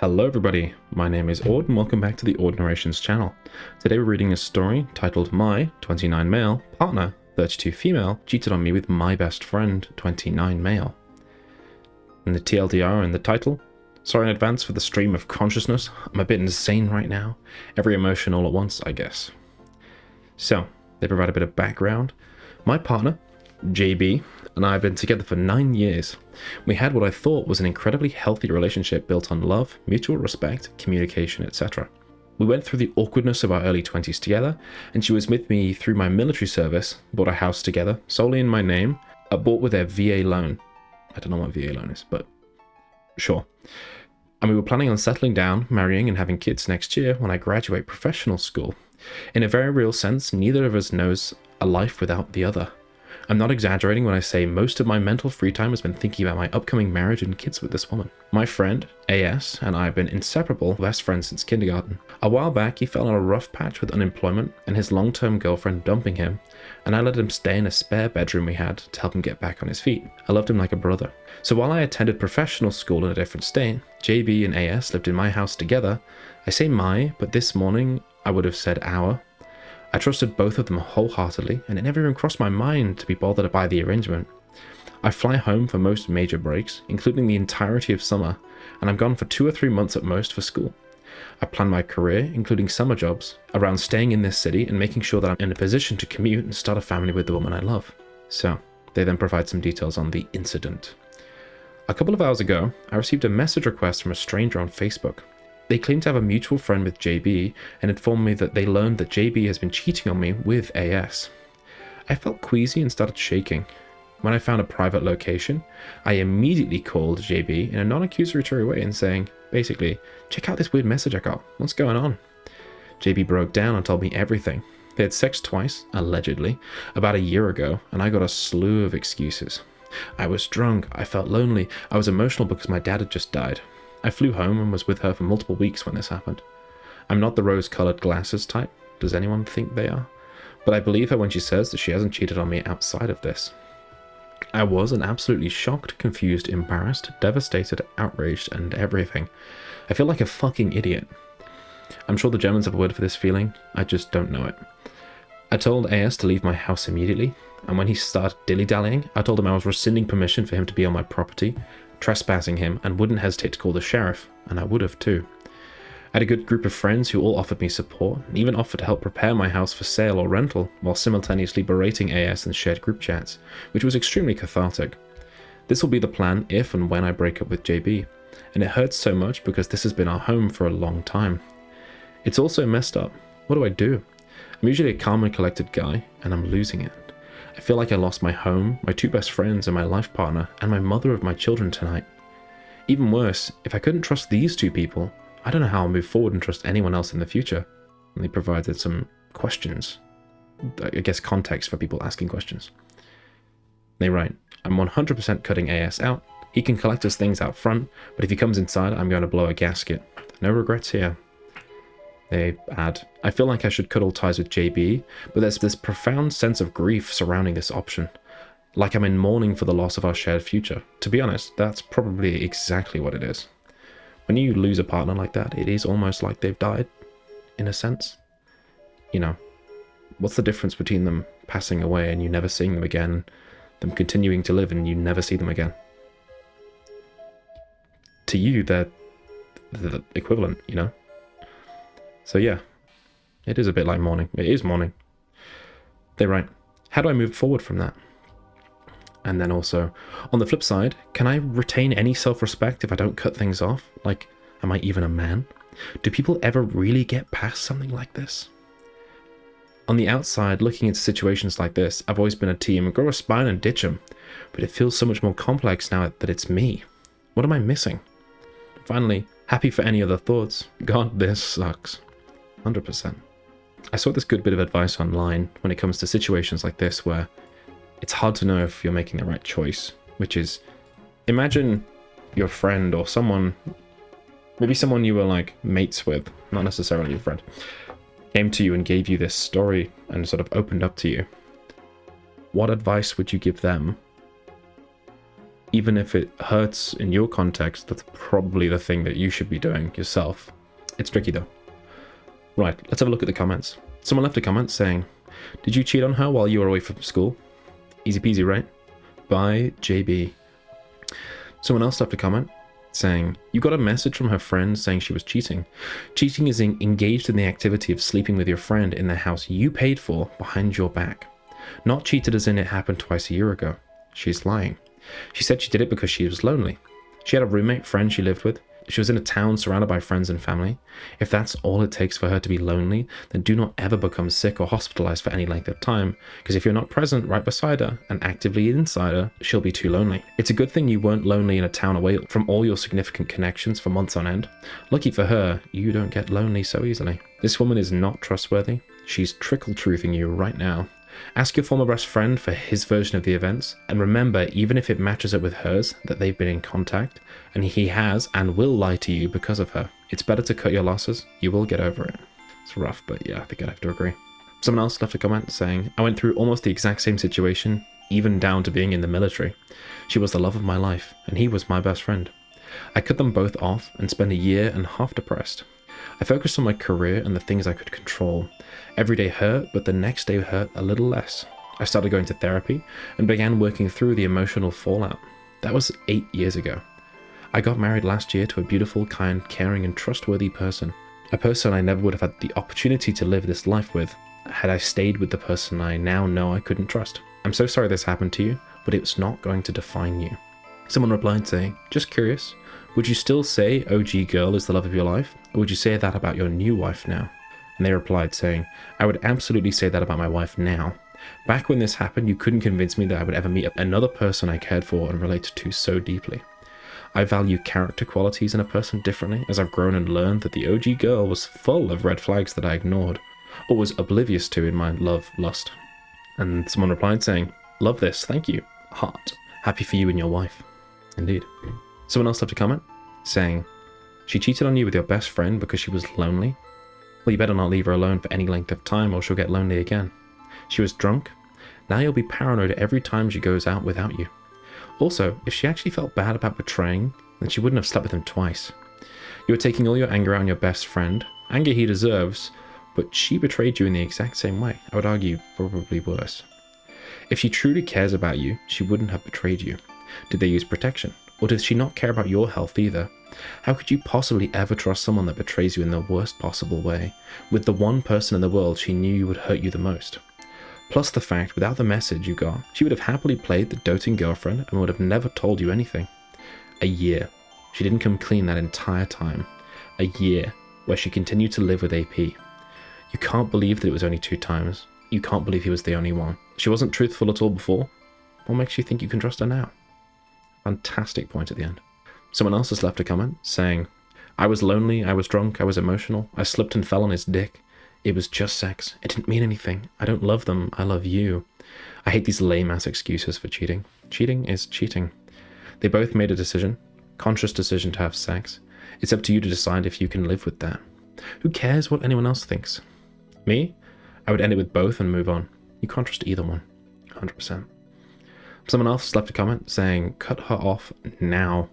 Hello everybody, my name is Aud and welcome back to the Aud Narrations channel. Today we're reading a story titled My 29 Male Partner 32 Female Cheated on Me with My Best Friend 29 Male. And the TLDR in the title, sorry in advance for the stream of consciousness, I'm a bit insane right now, every emotion all at once I guess. So, they provide a bit of background. My partner, JB, and I have been together for 9 years. We had what I thought was an incredibly healthy relationship built on love, mutual respect, communication, etc. We went through the awkwardness of our early 20s together, and she was with me through my military service, bought a house together, solely in my name, bought with their VA loan. I don't know what VA loan is, but sure. And we were planning on settling down, marrying, and having kids next year when I graduate professional school. In a very real sense, neither of us knows a life without the other. I'm not exaggerating when I say most of my mental free time has been thinking about my upcoming marriage and kids with this woman. My friend, AS, and I have been inseparable best friends since kindergarten. A while back, he fell on a rough patch with unemployment and his long-term girlfriend dumping him, and I let him stay in a spare bedroom we had to help him get back on his feet. I loved him like a brother. So while I attended professional school in a different state, JB and AS lived in my house together. I say my, but this morning I would have said our. I trusted both of them wholeheartedly, and it never even crossed my mind to be bothered by the arrangement. I fly home for most major breaks, including the entirety of summer, and I'm gone for 2 or 3 months at most for school. I plan my career, including summer jobs, around staying in this city and making sure that I'm in a position to commute and start a family with the woman I love. So, they then provide some details on the incident. A couple of hours ago, I received a message request from a stranger on Facebook. They claimed to have a mutual friend with JB and informed me that they learned that JB has been cheating on me with AS. I felt queasy and started shaking. When I found a private location, I immediately called JB in a non-accusatory way and saying, basically, check out this weird message I got, what's going on? JB broke down and told me everything. They had sex twice, allegedly, about a year ago, and I got a slew of excuses. I was drunk, I felt lonely, I was emotional because my dad had just died. I flew home and was with her for multiple weeks when this happened. I'm not the rose-colored glasses type. Does anyone think they are? But I believe her when she says that she hasn't cheated on me outside of this. I was an absolutely shocked, confused, embarrassed, devastated, outraged, and everything. I feel like a fucking idiot. I'm sure the Germans have a word for this feeling. I just don't know it. I told AS to leave my house immediately, and when he started dilly-dallying, I told him I was rescinding permission for him to be on my property, trespassing him, and wouldn't hesitate to call the sheriff, and I would have too. I had a good group of friends who all offered me support, and even offered to help prepare my house for sale or rental, while simultaneously berating AS in shared group chats, which was extremely cathartic. This will be the plan if and when I break up with JB, and it hurts so much because this has been our home for a long time. It's also messed up. What do? I'm usually a calm and collected guy, and I'm losing it. I feel like I lost my home, my 2 best friends and my life partner, and my mother of my children tonight. Even worse, if I couldn't trust these 2 people, I don't know how I'll move forward and trust anyone else in the future. And they provided some questions. I guess context for people asking questions. They write, I'm 100% cutting AS out. He can collect his things out front, but if he comes inside, I'm going to blow a gasket. No regrets here. They add, I feel like I should cut all ties with JB, but there's this profound sense of grief surrounding this option. Like I'm in mourning for the loss of our shared future. To be honest, that's probably exactly what it is. When you lose a partner like that, it is almost like they've died, in a sense. You know, what's the difference between them passing away and you never seeing them again, them continuing to live and you never see them again? To you, they're the equivalent, you know? So yeah, it is a bit like mourning. It is mourning. They write, how do I move forward from that? And then also, on the flip side, can I retain any self-respect if I don't cut things off? Like, am I even a man? Do people ever really get past something like this? On the outside, looking into situations like this, I've always been a team, grow a spine and ditch them. But it feels so much more complex now that it's me. What am I missing? Finally, happy for any other thoughts. God, this sucks. 100%. I saw this good bit of advice online when it comes to situations like this where it's hard to know if you're making the right choice, which is, imagine your friend or someone, maybe someone you were like mates with, not necessarily your friend, came to you and gave you this story and sort of opened up to you. What advice would you give them Even if it hurts in your context, that's probably the thing that you should be doing yourself. It's tricky though. Right, let's have a look at the comments. Someone left a comment saying, "Did you cheat on her while you were away from school?" Easy peasy, right? By JB. Someone else left a comment saying, "You got a message from her friend saying she was cheating. Cheating is engaged in the activity of sleeping with your friend in the house you paid for behind your back. Not cheated as in it happened twice a year ago. She's lying. She said she did it because she was lonely. She had a roommate friend she lived with. She was in a town surrounded by friends and family. If that's all it takes for her to be lonely, then do not ever become sick or hospitalized for any length of time, because if you're not present right beside her and actively inside her, she'll be too lonely. It's a good thing you weren't lonely in a town away from all your significant connections for months on end. Lucky for her, you don't get lonely so easily. This woman is not trustworthy. She's trickle-truthing you right now. Ask your former best friend for his version of the events, and remember, even if it matches up with hers, that they've been in contact, and he has and will lie to you because of her. It's better to cut your losses. You will get over it." It's rough, but yeah, I think I'd have to agree. Someone else left a comment saying, "I went through almost the exact same situation, even down to being in the military. She was the love of my life, and he was my best friend. I cut them both off and spent a year and a half depressed. I focused on my career and the things I could control. Every day hurt, but the next day hurt a little less. I started going to therapy and began working through the emotional fallout. That was 8 years ago. I got married last year to a beautiful, kind, caring, and trustworthy person. A person I never would have had the opportunity to live this life with had I stayed with the person I now know I couldn't trust. I'm so sorry this happened to you, but it's not going to define you." Someone replied saying, "Just curious, would you still say OG girl is the love of your life, or would you say that about your new wife now?" And they replied saying, "I would absolutely say that about my wife now. Back when this happened, you couldn't convince me that I would ever meet another person I cared for and related to so deeply. I value character qualities in a person differently as I've grown and learned that the OG girl was full of red flags that I ignored, or was oblivious to in my love lust." And someone replied saying, "Love this, thank you. Heart. Happy for you and your wife." Indeed. Someone else left a comment saying, "She cheated on you with your best friend because she was lonely? Well, you better not leave her alone for any length of time or she'll get lonely again. She was drunk? Now you'll be paranoid every time she goes out without you. Also, if she actually felt bad about betraying, then she wouldn't have slept with him twice. You were taking all your anger out on your best friend, anger he deserves, but she betrayed you in the exact same way. I would argue probably worse. If she truly cares about you, she wouldn't have betrayed you. Did they use protection? Or does she not care about your health either? How could you possibly ever trust someone that betrays you in the worst possible way, with the one person in the world she knew would hurt you the most? Plus the fact, without the message you got, she would have happily played the doting girlfriend and would have never told you anything. A year. She didn't come clean that entire time. A year where she continued to live with AP. You can't believe that it was only 2 times. You can't believe he was the only one. She wasn't truthful at all before. What makes you think you can trust her now?" Fantastic point at the end. Someone else has left a comment saying, "I was lonely, I was drunk, I was emotional, I slipped and fell on his dick. It was just sex. It didn't mean anything. I don't love them, I love you. I hate these lame-ass excuses for cheating. Cheating is cheating. They both made a decision, conscious decision to have sex. It's up to you to decide if you can live with that. Who cares what anyone else thinks? Me? I would end it with both and move on. You can't trust either one. 100%. Someone else left a comment saying, "Cut her off now.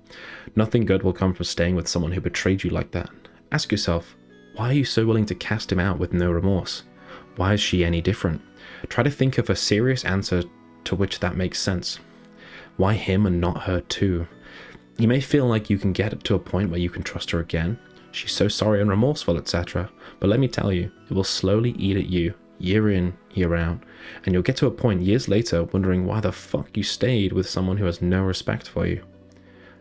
Nothing good will come from staying with someone who betrayed you like that. Ask yourself, why are you so willing to cast him out with no remorse? Why is she any different? Try to think of a serious answer to which that makes sense. Why him and not her too? You may feel like you can get to a point where you can trust her again. She's so sorry and remorseful, etc. But let me tell you, it will slowly eat at you, year in, year out, and you'll get to a point years later wondering why the fuck you stayed with someone who has no respect for you.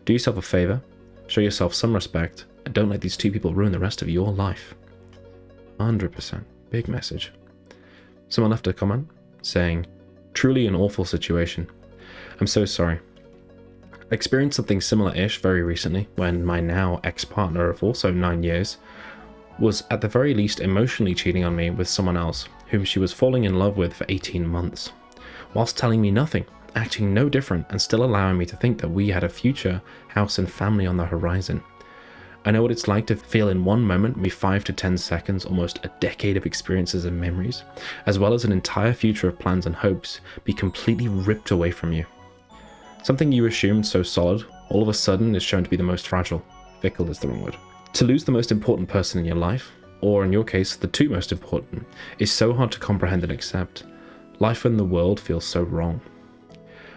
Do yourself a favor, show yourself some respect, and don't let these 2 people ruin the rest of your life." 100%. Big message. Someone left a comment saying, "Truly an awful situation. I'm so sorry. I experienced something similar-ish very recently when my now ex-partner of also 9 years was at the very least emotionally cheating on me with someone else whom she was falling in love with for 18 months, whilst telling me nothing, acting no different, and still allowing me to think that we had a future, house and family on the horizon. I know what it's like to feel in one moment, maybe 5 to 10 seconds, almost a decade of experiences and memories, as well as an entire future of plans and hopes, be completely ripped away from you. Something you assumed so solid, all of a sudden is shown to be the most fragile. Fickle is the wrong word. To lose the most important person in your life, or in your case, the two most important, is so hard to comprehend and accept. Life and the world feels so wrong.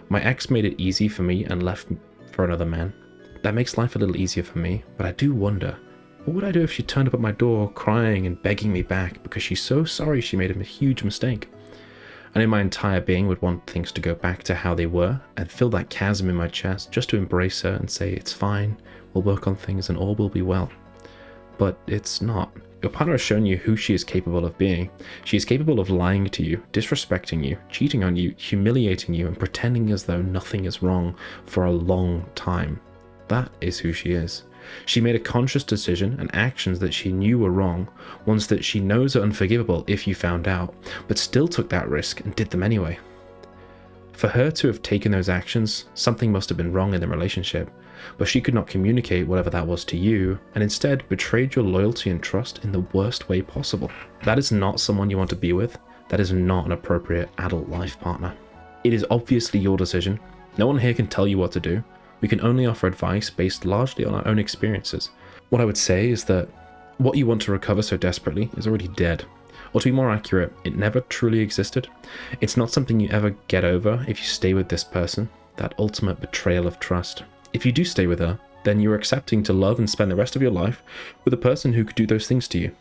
My ex made it easy for me and left for another man. That makes life a little easier for me, but I do wonder, what would I do if she turned up at my door crying and begging me back because she's so sorry she made a huge mistake? And in my entire being would want things to go back to how they were and fill that chasm in my chest just to embrace her and say, it's fine, we'll work on things and all will be well. But it's not. Your partner has shown you who she is capable of being. She is capable of lying to you, disrespecting you, cheating on you, humiliating you, and pretending as though nothing is wrong for a long time. That is who she is. She made a conscious decision and actions that she knew were wrong, ones that she knows are unforgivable if you found out, but still took that risk and did them anyway. For her to have taken those actions, something must have been wrong in the relationship, but she could not communicate whatever that was to you, and instead betrayed your loyalty and trust in the worst way possible. That is not someone you want to be with. That is not an appropriate adult life partner. It is obviously your decision. No one here can tell you what to do. We can only offer advice based largely on our own experiences. What I would say is that what you want to recover so desperately is already dead. Or to be more accurate, it never truly existed. It's not something you ever get over if you stay with this person, that ultimate betrayal of trust. If you do stay with her, then you're accepting to love and spend the rest of your life with a person who could do those things to you.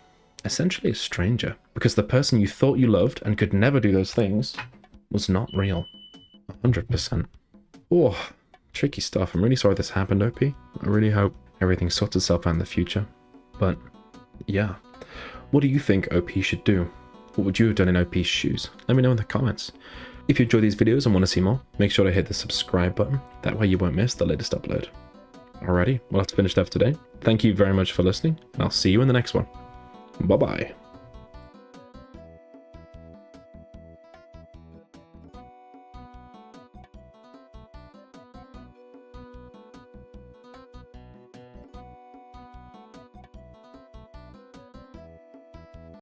Essentially a stranger, because the person you thought you loved and could never do those things was not real. 100%. Oh, tricky stuff. I'm really sorry this happened, OP. I really hope everything sorts itself out in the future. But yeah. What do you think OP should do? What would you have done in OP's shoes? Let me know in the comments. If you enjoy these videos and want to see more, make sure to hit the subscribe button. That way you won't miss the latest upload. Alrighty, well that's finished up today. Thank you very much for listening, and I'll see you in the next one. Bye bye.